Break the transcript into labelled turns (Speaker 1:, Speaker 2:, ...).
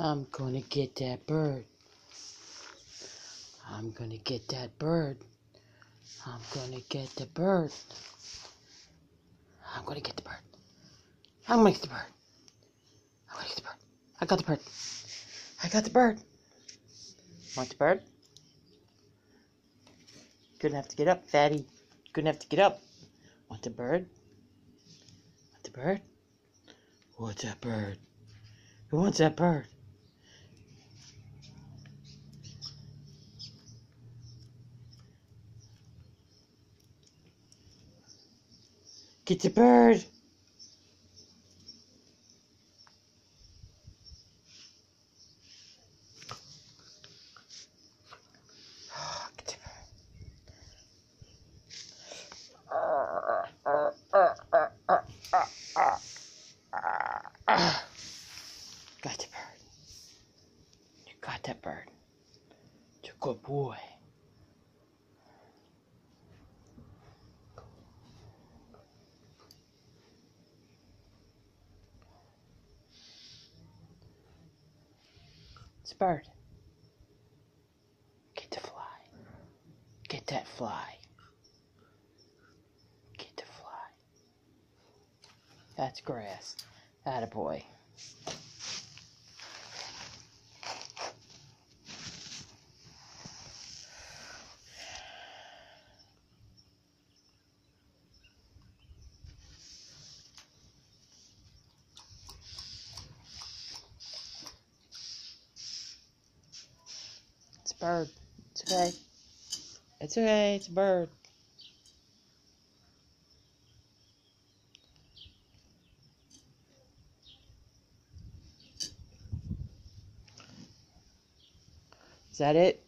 Speaker 1: I'm gonna get that bird. I'm gonna get that bird. I'm gonna get the bird. I'm gonna get the bird. I'm gonna get the bird. I'm gonna get the bird. I got the bird. I got the bird. Want the bird? Good enough to get up, fatty. Good enough to get up. Want the bird? Want the bird? What's that bird? Who wants that bird? Get the bird! Get the bird. Got the bird. You got that bird. You're a good boy. It's a bird. Get the fly. Get that fly. Get the fly. That's grass. Attaboy. It's a bird. It's okay. It's okay. It's a bird. Is that it?